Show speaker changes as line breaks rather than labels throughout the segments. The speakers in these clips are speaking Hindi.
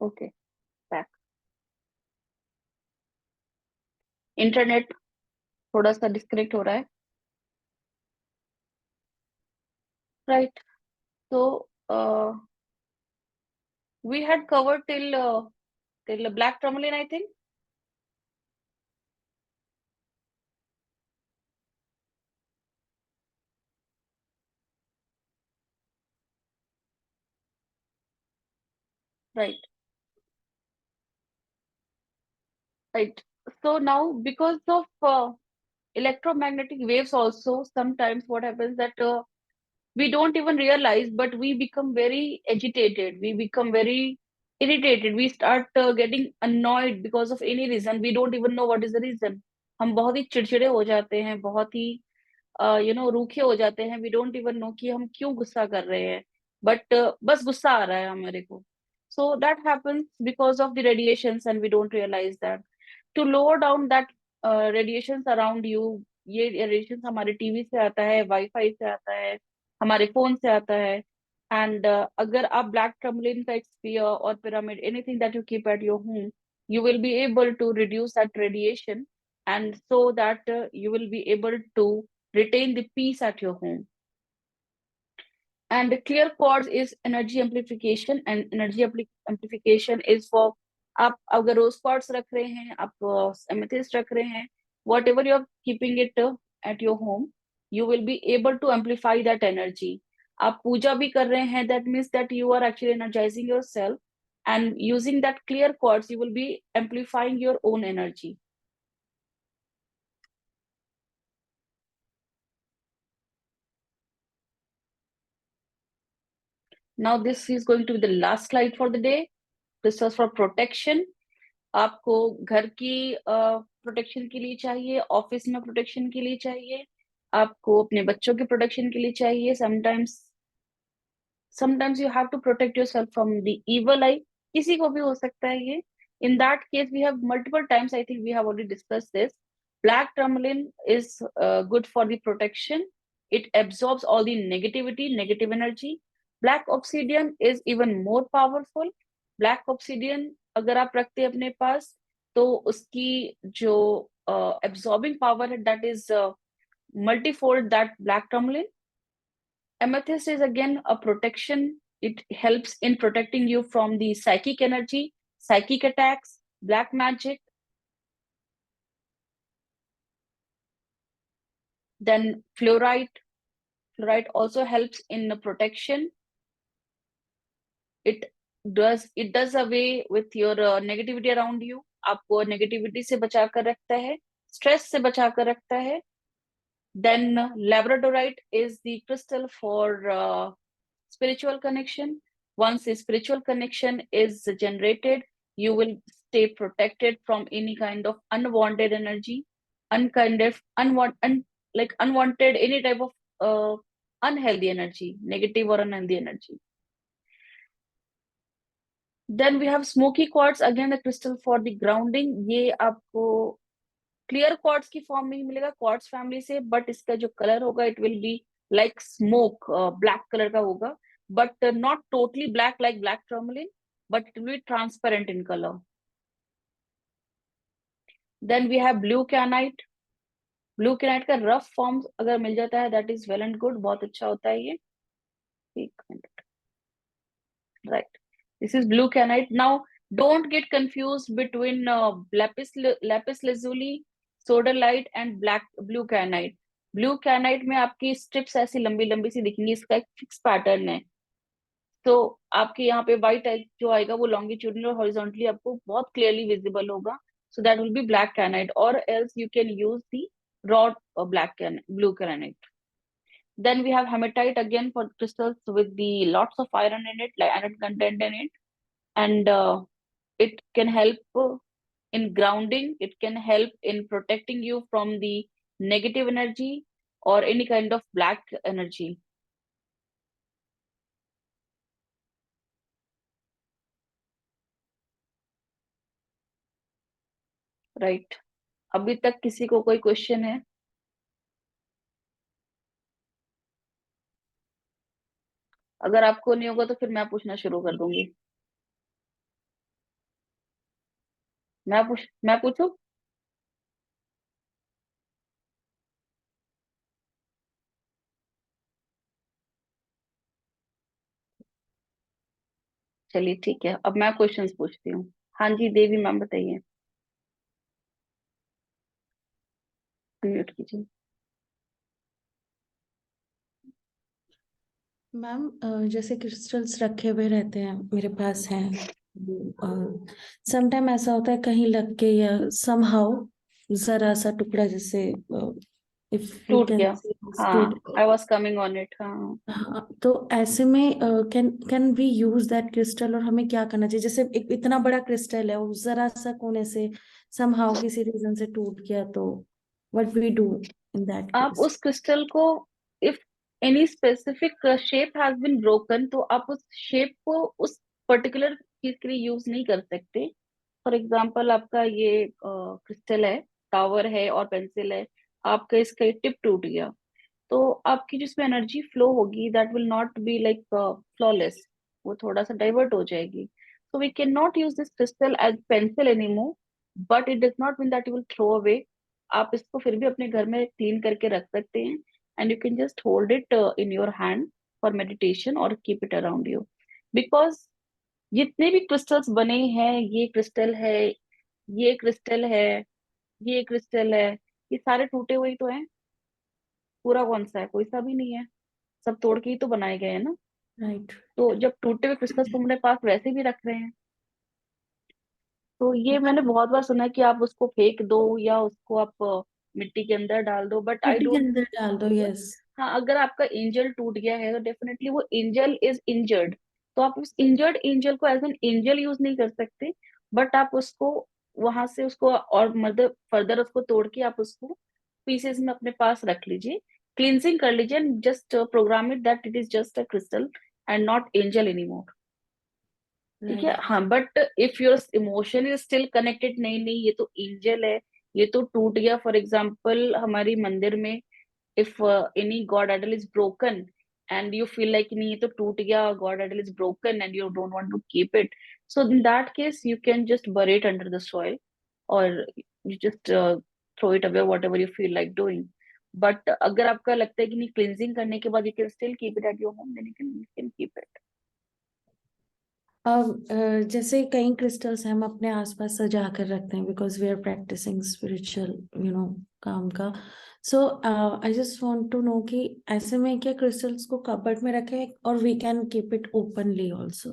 Okay, back. इंटरनेट थोड़ा सा डिस्कनेक्ट हो रहा है। राइट। तो we had covered till black tourmaline, I think. Right, right. So now, because of electromagnetic waves also, sometimes what happens that we don't even realize, but we become very agitated, we become very irritated, we start getting annoyed because of any reason, we don't even know what is the reason. हम बहुत ही चिड़चिड़े हो जाते हैं, बहुत ही रूखे हो जाते हैं, वी डोंट इवन नो कि हम क्यों गुस्सा कर रहे हैं, बट बस गुस्सा आ रहा है हमारे को. So that happens because of the radiations and we don't realize that. To lower down that radiations around you, ये रेडिएशन हमारे टीवी से आता है, वाईफाई से आता है, हमारे फोन से आता है. एंड अगर आप ब्लैक टर्मलिन का एक स्फीयर और pyramid, anything that you keep at your home, you will be able to reduce that radiation, and so that you will be able to retain the peace at your home. And clear quartz is energy amplification, and energy amplification is for, आप अगर रोज क्वार्ट्स रख रहे हैं, आप एमेथिस्ट रख रहे हैं, whatever you are keeping it at your home, you will be able to amplify that energy. आप पूजा भी कर रहे हैं, that means that you are actually energizing yourself, and using that clear quartz you will be amplifying your own energy. Now this is going to be the last slide for the day. This was for protection. आपको घर की प्रोटेक्शन के लिए चाहिए, ऑफिस में प्रोटेक्शन के लिए चाहिए, आपको अपने बच्चों के प्रोटेक्शन के लिए चाहिए. Sometimes you have to protect yourself from the evil eye. किसी को भी हो सकता है ये. In that case we have multiple times, I think we have already discuss this. Black tourmaline is good for the protection. It absorbs all the negativity, negative energy. Black obsidian is even more powerful. Black obsidian अगर आप रखते हैं अपने पास, तो उसकी जो एब्सॉर्बिंग पावर है, that is multifold that black tourmaline. Amethyst is again a protection. It helps in protecting you from the psychic energy, psychic attacks, black magic. Then fluorite. Fluorite also helps in the protection. It does away with your negativity around you. आपको negativity से बचा कर रखता है, stress से बचा कर रखता है. Then labradorite is the crystal for spiritual connection. Once a spiritual connection is generated, you will stay protected from any kind of unwanted energy, unkind of like unwanted, any type of unhealthy energy, negative or unhealthy energy. Then we have smoky quartz, again the crystal for the grounding. ये आपको क्लियर क्वार्ट्ज की फॉर्म में ही मिलेगा क्वार्ट्ज फैमिली से, बट इसका जो कलर होगा it will be like smoke, black colour का होगा, but not totally black like black tourmaline, but it will be transparent in colour. Then we have blue kyanite. Blue kyanite का रफ फॉर्म अगर मिल जाता है, that is well and good, बहुत अच्छा होता है ये. एक minute. Right, this is blue kyanite. Now don't get confuse between lapis lazuli, sodalite and black blue kyanite. Blue कैनाइट में आपकी स्ट्रिप्स ऐसी लंबी लंबी सी दिखेंगी, इसका एक फिक्स पैटर्न है. तो आपके यहाँ पे व्हाइट जो आएगा वो लॉन्गिट्यूडनल और हॉरिजॉन्टली आपको बहुत क्लियरली विजिबल होगा. So that will be black kyanite, और else you can use the raw blue granite. Then we have hematite again for crystals with the lots of iron in it, like iron content in it, and it can help in grounding. It can help in protecting you from the negative energy or any kind of black energy. Right. अभी तक किसी को कोई क्वेश्चन है? अगर आपको नहीं होगा तो फिर मैं पूछना शुरू कर दूंगी. मैं पूछूं? चलिए ठीक है, अब मैं क्वेश्चंस पूछती हूँ। हाँ जी देवी मैम बताइए। अनम्यूट कीजिए।
मैम जैसे क्रिस्टल्स रखे हुए रहते हैं मेरे पास हैं, समटाइम ऐसा होता है कहीं लग के या समहाउ जरा सा टुकड़ा जैसे इफ यू
टूट
कैन
गया।
सी
हाँ,
टूट।
I was coming on it. हाँ।
हाँ, तो ऐसे में can can we use that crystal, और हमें क्या करना चाहिए? जैसे एक इतना बड़ा क्रिस्टल है और जरा सा कोने से समहाउ किसी रीजन से टूट गया, तो what we do in that
आप
केस?
उस क्रिस्टल को, if any specific shape has been broken, तो आप उस शेप को उस पर्टिकुलर चीज के लिए यूज नहीं कर सकते। फॉर एग्जाम्पल, आपका ये क्रिस्टल है, टावर है और पेंसिल है, आपका इसका टिप टूट गया, तो आपकी जिसमें एनर्जी फ्लो होगी that will not be like flawless, वो थोड़ा सा डाइवर्ट हो जाएगी। So we can not use this crystal as pencil anymore, but it does not mean that you will throw away. आप इसको फिर भी अपने घर में क्लीन करके रख सकते हैं, and you can just hold it in your hand for meditation और keep it around you. Because जितने भी क्रिस्टल्स बने हैं, ये क्रिस्टल है, ये क्रिस्टल है, ये क्रिस्टल है, ये सारे टूटे हुए ही तो हैं। पूरा कौन सा है? कोई सा भी नहीं है, सब तोड़ के ही तो बनाए गए हैं ना।
राइट।
तो जब टूटे हुए क्रिस्टल्स को अपने पास वैसे भी रख रहे हैं, तो ये मैंने बहुत बार सुना है कि आप उसको फेंक दो या उसको आप मिट्टी के अंदर डाल दो, बट आई
मिट्टी के
डोंट
अंदर डाल दो,
थिंक।
यस।
हाँ, अगर आपका एंजल टूट गया है तो डेफिनेटली वो एंजल इज इंजर्ड, तो आप उस इंजर्ड एंजल को एज एन एंजल यूज नहीं कर सकते, बट आप उसको वहां से उसको और मतलब फर्दर उसको तोड़ के आप उसको पीसेस में अपने पास रख लीजिए, क्लींजिंग कर लीजिए, and just program it that it is just a crystal and not angel anymore. ठीक है,
राइट।
हाँ, but if your emotion is still connected, नहीं नहीं ये तो एंजल है, ये तो टूट गया। फॉर एग्जाम्पल, हमारी मंदिर में if any god idol is broken and you feel like नहीं ये तो टूट गया, god idol is broken and you don't want to keep it, so in that case you can just bury it under the soil, और you just throw it away, whatever you feel like doing. But अगर आपका लगता है कि नहीं, क्लिनजिंग करने के बाद you can still keep it at your home, then you can keep it.
अब जैसे कई क्रिस्टल्स हम अपने आसपास सजा कर रखते हैं because we are practising spiritual काम का। So I just want to know कि ऐसे में क्या क्रिस्टल्स को कबर्ड में रखें और we can keep it openly also?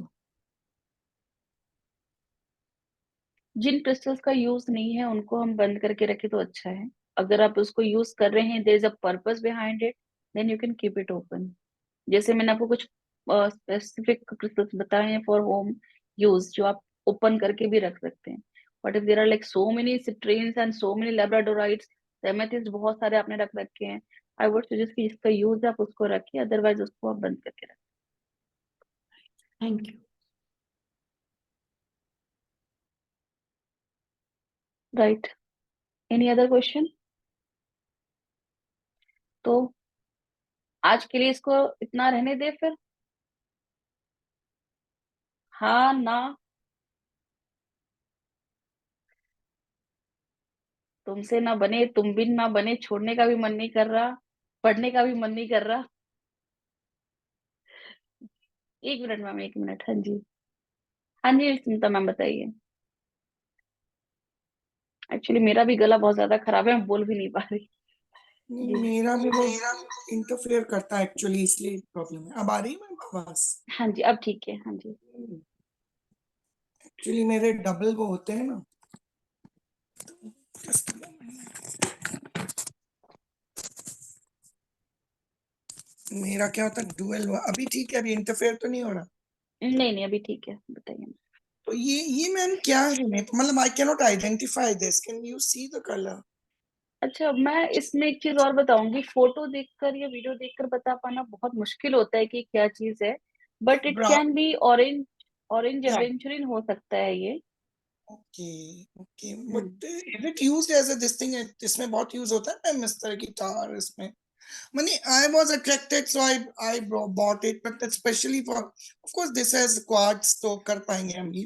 जिन क्रिस्टल्स का यूज नहीं है उनको हम बंद करके रखें तो अच्छा है। अगर आप उसको यूज कर रहे हैं, there is a purpose behind it, then you can keep it open. जैसे मैंने आपको कुछ स्पेसिफिक क्रिस्टल्स बताए हैं फॉर होम यूज, जो आप ओपन करके भी रख सकते हैं। But if there are like so many citrines and so many labradorites, amethyst बहुत सारे आपने रख रखे हैं, आई वुड सजेस्ट कि जिसका यूज है आप उसको रखिए, अदरवाइज उसको आप बंद करके रखिए।
Thank you.
Right. Any other question? तो आज के लिए इसको इतना रहने दे फिर। हाँ ना? तुमसे ना बने, तुम भी ना बने, छोड़ने का भी मन नहीं कर रहा, पढ़ने का भी मन नहीं कर रहा। एक मिनट मैम, एक मिनट। हाँ जी, हाँ जी सुनीता मैम बताइए। एक्चुअली मेरा भी गला बहुत ज्यादा खराब है, मैं बोल भी नहीं पा रही।
नहीं,
जी।
मेरा भी वो इंटरफेयर करता है एक्चुअली, इसलिए प्रॉब्लम है। अब आ रही है मैम आवाज?
हाँ जी, अब ठीक है। हाँ जी।
एक्चुअली मेरे डबल वो होते हैं ना। मेरा क्या होता है, डुअल। अभी ठीक है, अभी इंटरफेयर तो नहीं हो रहा?
नहीं नहीं, अभी ठीक है, बताइए।
तो ये मैम क्या है? मतलब आई can not identify this, can you see the colour?
अच्छा, मैं इसमें एक चीज और बताऊंगी, फोटो देखकर या वीडियो देखकर बता पाना बहुत मुश्किल होता है कि क्या चीज है, but it
brown.
Can be orange. Orange aventurine हो सकता है ये।
Okay. Okay,
hmm.
But is it used as a this thing? इसमें बहुत यूज होता है मैम इस तरह की तार इसमें। Mani, I was attracted, so I bought it, but especially for, of course, this has quartz, तो कर पाएंगे हम ही।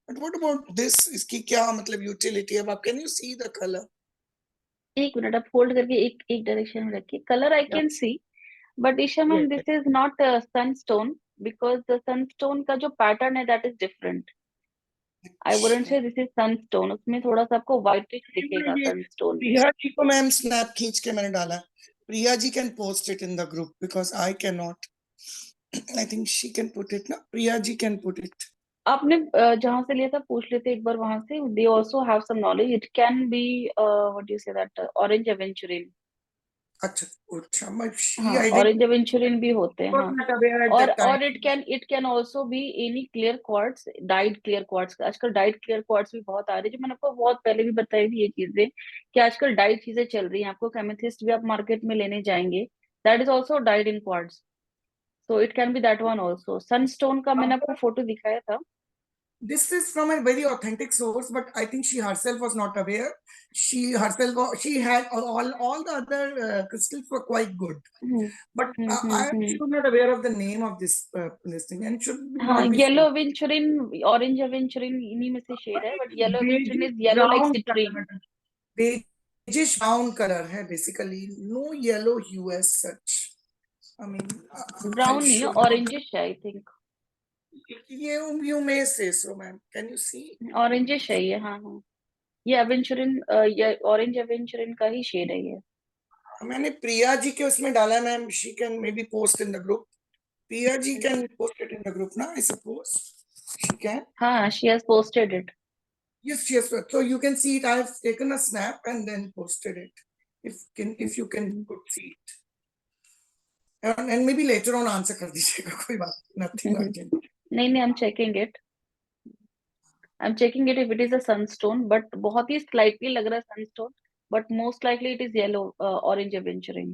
बट व्हाट अबाउट दिस, इसकी क्या मतलब यूटिलिटी है? आप can you see the colour?
एक मिनट, आप होल्ड करके एक एक डायरेक्शन में रखिए। Colour I can see, but Esha ma'am
Yes.
This is not sunstone, because the sunstone का जो पैटर्न है that is different. I wouldn't say this is sunstone, उसमें थोड़ा सा आपको व्हाइटिश दिखेगा
ये
सनस्टोन में।
प्रिया जी को मैम स्नैप खींच के मैंने डाला है। Priya ji can post it in the group because I can not. I think she can put it ना, Priya ji can put it.
आपने जहां से लिया था पूछ लेते एक बार वहां से, they also have some knowledge. It can be what do you say that orange aventurine.
अच्छा अच्छा, मैं शी
हाँ,
आई
ऑरेंज
डिड
एवेंचुरिन भी होते हैं, हाँ।
नॉट अवेयर एट
और
that time.
It can also be any clear quartz, died clear quartz. आजकल डाइड क्लियर क्वार्ट्स भी बहुत आ रहे हैं, जो मैंने आपको बहुत पहले भी बताई थी ये चीजें, कि आजकल डाइड चीजें चल रही हैं। आपको केमिथिस्ट भी आप मार्केट में लेने जाएंगे, that is also died in quartz. So it can B that one also. Sunstone का मैंने आपको फोटो दिखाया था।
This is from a very authentic source, but I think she herself was not aware. She herself she had all the other crystals were quite good,
hmm
but I am
hmm.
sure not aware of the name of this thing, and should
हाँ,
not be
yellow
seen.
Aventurine, orange aventurine इन्हीं में से शेड है, but yellow aventurine
Beige
is yellow like
brown
citrine.
color, beige brown color है basically, no yellow hue as such. I mean, I'll
brown नहीं है,
show you.
ऑरेंजिश है I think.
You may say so, ma'am. Can you see?
Orangish है ये, हाँ हाँ। ये एवेंचुरिन, ये ऑरेंज एवेंचुरिन का ही शेड है ये।
मैंने प्रिया जी के उसमें डाला है ma'am, she can may be post in the group. Priya ji can post it in the group now, I suppose. She can.
हाँ, she has posted it.
Yes, yes. So you can see it. I have taken a snap and then posted it. If you can could see it. And maybe later on answer कर दीजिएगा, कोई बात नहीं, nothing urgent.
नहीं नहीं, I am checking it, I am checking it if it is a Sunstone, but बहुत ही स्लाइटली लग रहा है Sunstone, but most likely it is yellow orange aventurine.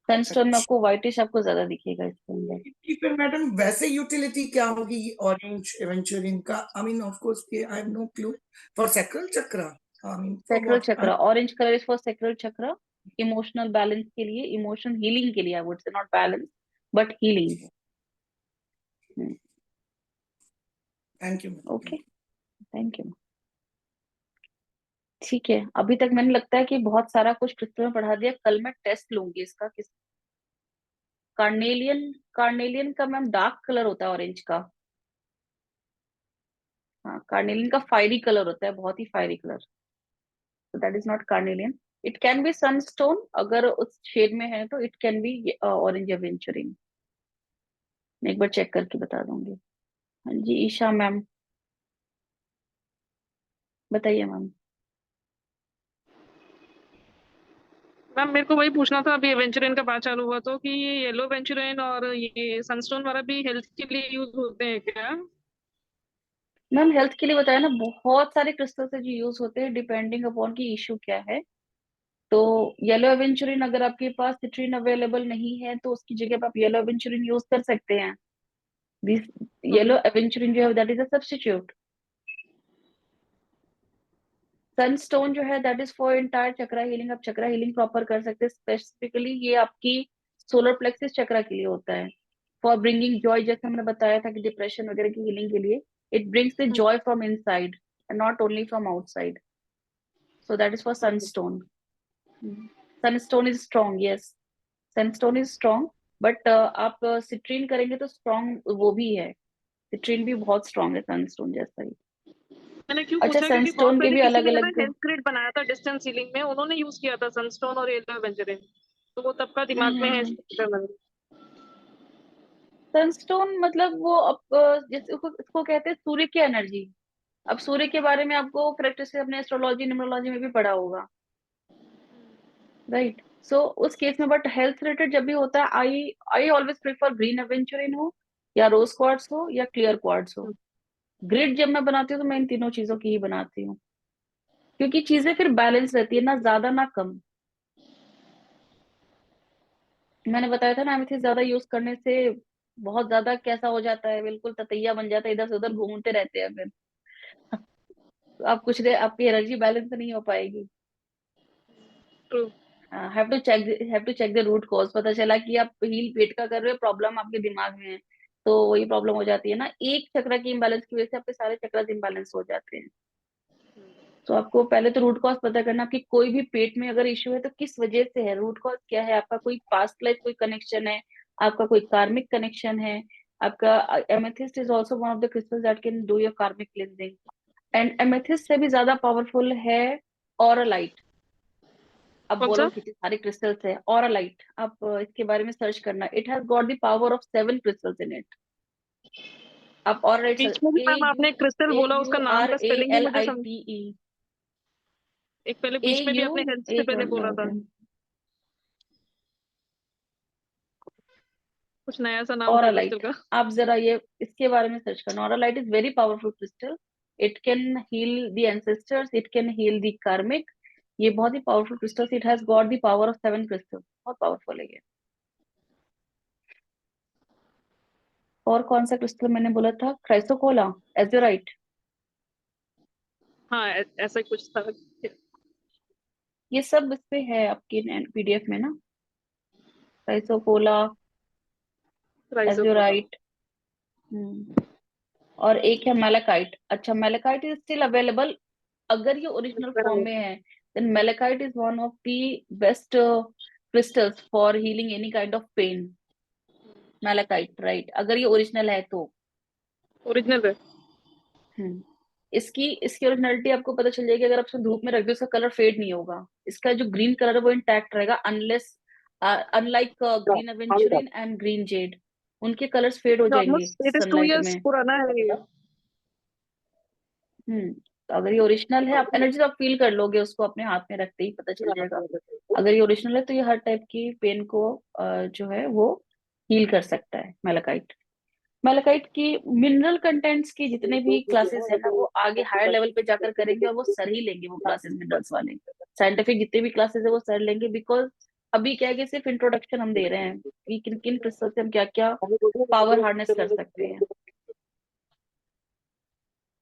Sunstone में आपको व्हाइटिश आपको ज्यादा दिखेगा इसके अंदर।
कि फिर मैडम वैसे यूटिलिटी क्या होगी ऑरेंज एवेंचुरिन का? I mean of course I have no clue for sacral chakra. I mean for
sacral
what?
Chakra, orange colour is for sacral chakra. Emotional balance के लिए, इमोशन हीलिंग के लिए, I would say not balance but healing.
Thank you
okay,
ma'am.
Thank you. ठीक है, अभी तक मैंने लगता है कि बहुत सारा कुछ क्रिस्टल में पढ़ा दिया। कल मैं टेस्ट लूंगी इसका, किस कार्नेलियन। कार्नेलियन का मैम डार्क कलर होता है ऑरेंज का। हाँ, कार्नेलियन का फायरी कलर होता है, बहुत ही fiery colour. so that is not carnelian. It can be sunstone, अगर उस शेड में है तो it can be orange aventurine. मैं एक बार चेक करके बता दूंगी। हाँ जी ईशा मैम, बताइए मैम।
मैम मेरे को वही पूछना था, अभी एवेंचुरिन का बात चालू हुआ तो, कि ये येलो एवेंचुरिन और ये सनस्टोन वाला भी हेल्थ के लिए यूज होते हैं क्या?
मैम हेल्थ के लिए बताया ना, बहुत सारे क्रिस्टल से जो यूज होते हैं डिपेंडिंग अपॉन की इशू क्या है। तो येलो एवेंचुरिन अगर आपके पास सिट्रीन अवेलेबल नहीं है तो उसकी जगह पे आप येलो एवेंचुरिन यूज कर सकते हैं। दिस येलो एवेंचुरिन जो है that is a substitute. Sunstone जो है that is for entire chakra healing. आप चक्रा हीलिंग प्रॉपर कर सकते हैं। स्पेसिफिकली ये आपकी सोलर प्लेक्सिस चक्रा के लिए होता है, फॉर ब्रिंगिंग जॉय। जैसे हमने बताया था कि डिप्रेशन वगैरह की हीलिंग के लिए it brings the Joy from inside and not only from outside. So that is for Sunstone. Sunstone is strong, yes, Sunstone is strong, but आप सिट्रीन करेंगे तो स्ट्रॉन्ग वो भी है। सिट्रीन भी बहुत स्ट्रॉन्ग है सनस्टोन जैसा ही।
मैंने क्यों
अच्छा,
पूछा, क्योंकि बहुत
सनस्टोन के
पहले
भी
किसी
अलग
ने ना
अलग।
हेल्थ ग्रिड बनाया था डिस्टेंस हीलिंग में, उन्होंने यूज किया था सनस्टोन और येलो एवेंचुरिन, तो वो तब का दिमाग में है इसके बारे में।
सनस्टोन मतलब वो जैसे इसको कहते हैं सूर्य की एनर्जी। अब सूर्य के बारे में आपको करेक्ट से अपने एस्ट्रोलॉजी न्यूमरोलॉजी में भी पढ़ा होगा, राइट? सो उस केस में, बट हेल्थ रिलेटेड जब भी होता है, I I always prefer green aventurine हो या रोज क्वार्ट्स हो या क्लियर क्वार्ट्स हो। ग्रिड जब मैं बनाती हूँ तो मैं इन तीनों चीजों की ही बनाती हूँ, क्योंकि चीजें फिर बैलेंस रहती है, ना ज्यादा ना कम। मैंने बताया था ना, एमेथिस्ट ज्यादा यूज करने से बहुत ज्यादा कैसा हो जाता है, बिल्कुल ततैया बन जाता है, इधर से उधर घूमते रहते हैं फिर। तो आप कुछ देर आपकी एनर्जी बैलेंस नहीं हो पाएगी।
True.
Have to check the root cause. पता चला कि आप हील पेट का कर रहे हो, प्रॉब्लम आपके दिमाग में है, तो वही प्रॉब्लम हो जाती है ना, एक चक्र की इम्बैलेंस की वजह से आपके सारे चक्र इम्बैलेंस हो जाते हैं। तो आपको पहले तो रूट कॉज पता करना, आपकी कोई भी पेट में अगर इश्यू है तो किस वजह से है, रूट कॉज क्या है, आपका कोई पास्ट लाइफ कोई कनेक्शन है, आपका कोई कार्मिक कनेक्शन है। आपका amethyst is also one of the crystals that can do your कार्मिक क्लिनजिंग। एंड एमेथिस्ट से भी ज्यादा पावरफुल है ऑरालाइट। आप
कौन सा?
बोलोगे कितने सारे क्रिस्टल्स है, ऑरालाइट आप इसके बारे में सर्च करना, it has got the power of 7 crystals in it. आप ऑरालाइट
बीच में भी
ए
मैम
यू
आपने क्रिस्टल
ए
बोला, उसका
यू
नाम
आर
का
ए
स्पेलिंग भी
एल
मुझे
आई
समझ,
टी ई
एक पहले
ए
बीच में भी
यू
आपने हेल्थ से
एक
पहले बोला था,
मिनट
कुछ नया सा नाम था क्रिस्टल
ऑरालाइट।
का।
आप जरा ये इसके बारे में सर्च करना, auralite is very powerful crystal. It can heal the ancestors, it can heal the karmic. ये बहुत ही powerful crystal, it has got the power of 7 crystal, बहुत पावरफुल है ये। और कौन सा क्रिस्टल मैंने बोला था, क्राइसोकोला, एज़ोराइट।
हाँ ऐसा ही कुछ था।
ये सब इस पे है आपकी पीडीएफ में ना, क्राइसोकोला,
राइजोफोला।
एज़ोराइट। और एक है मैलाकाइट। अच्छा, मैलाकाइट इज स्टिल अवेलेबल, अगर ये ओरिजिनल फॉर्म में है then malachite is one of the best crystals for healing any kind of pain. Malachite, right, अगर ये ओरिजिनल है तो।
ओरिजिनल है।
हम्म इसकी इसकी ओरिजिनलिटी आपको पता चल जाएगी, अगर आप उसको धूप में रख दो इसका कलर फेड नहीं होगा, इसका जो ग्रीन कलर है वो इंटैक्ट रहेगा, unless unlike green aventurine and green Z, उनके कलर्स फेड हो जाएंगे
almost it is 2
sunlight
years
में।
पुराना है ये।
तो अगर ये ओरिजिनल है, आप एनर्जी आप फील कर लोगे उसको अपने हाथ में रखते ही पता चल जाएगा। अगर ये ओरिजिनल है तो ये हर टाइप की पेन को जो है वो हील कर सकता है मैलाकाइट। मैलाकाइट की मिनरल कंटेंट्स की जितने भी क्लासेस है ना, वो आगे हायर लेवल पे जाकर करेंगे, और वो सर ही लेंगे वो क्लासेस मिनरल्स वाले। साइंटिफिक जितने भी क्लासेस है वो सर लेंगे, बिकॉज अभी क्या है कि सिर्फ इंट्रोडक्शन हम दे रहे हैं कि किन किन क्रिस्टल से हम क्या क्या पावर हार्नेस कर सकते हैं।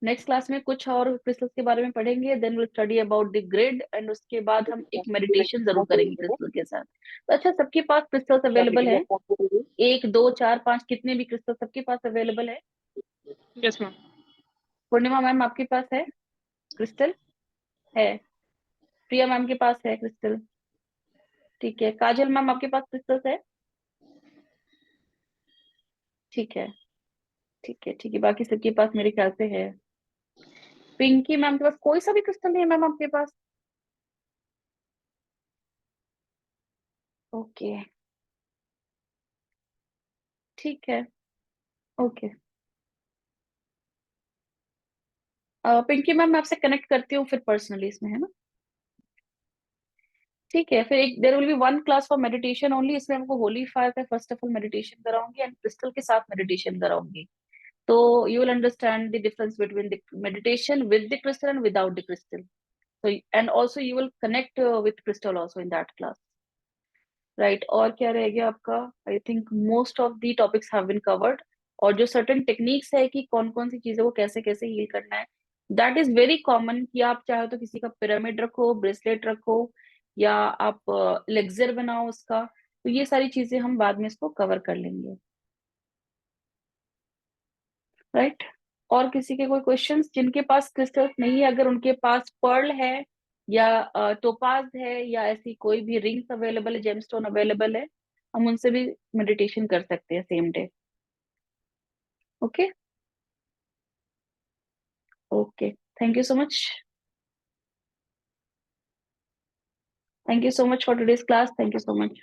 नेक्स्ट क्लास में कुछ और क्रिस्टल्स के बारे में पढ़ेंगे, then will study about the grid, एंड उसके बाद हम एक मेडिटेशन जरूर करेंगे क्रिस्टल के साथ। तो अच्छा, सबके पास क्रिस्टल्स अवेलेबल है, 1 2 4 5 कितने भी क्रिस्टल सबके पास अवेलेबल है।
Yes ma'am.
पूर्णिमा मैम आपके पास है क्रिस्टल? है। प्रिया मैम के पास है क्रिस्टल? ठीक है। काजल मैम आपके पास क्रिस्टल्स है? ठीक है, ठीक है, ठीक है, बाकी सबके पास मेरे ख्याल से है। पिंकी मैम के पास कोई सा भी क्रिस्टल नहीं है मैम आपके पास? ओके, ठीक है, ओके। पिंकी मैम मैं आपसे कनेक्ट करती हूँ फिर पर्सनली इसमें, है ना? ठीक है, फिर एक there will be one class for meditation only, इसमें हमको होली फायर का फर्स्ट ऑफ ऑल मेडिटेशन कराऊंगी एंड क्रिस्टल के साथ मेडिटेशन कराऊंगी। तो you will understand the difference between the meditation with the crystal and without the crystal. So, and also you will connect with crystal also in that class, right? और क्या रह गया आपका? I think most of the topics have been covered. और जो सर्टेन टेक्निक्स है कि कौन कौन सी चीजें को कैसे कैसे हील करना है, दैट इज वेरी कॉमन, कि आप चाहे तो किसी का पिरामिड रखो, ब्रेसलेट रखो, या आप लेक्सर बनाओ उसका। तो ये सारी चीजें हम बाद में इसको कवर कर लेंगे, राइट? और किसी के कोई क्वेश्चंस जिनके पास क्रिस्टल्स नहीं है, अगर उनके पास पर्ल है या टोपाज है या ऐसी कोई भी रिंग्स अवेलेबल है, जेमस्टोन अवेलेबल है, हम उनसे भी मेडिटेशन कर सकते हैं same day. Okay, okay, thank you so much, thank you so much for today's class, thank you so much.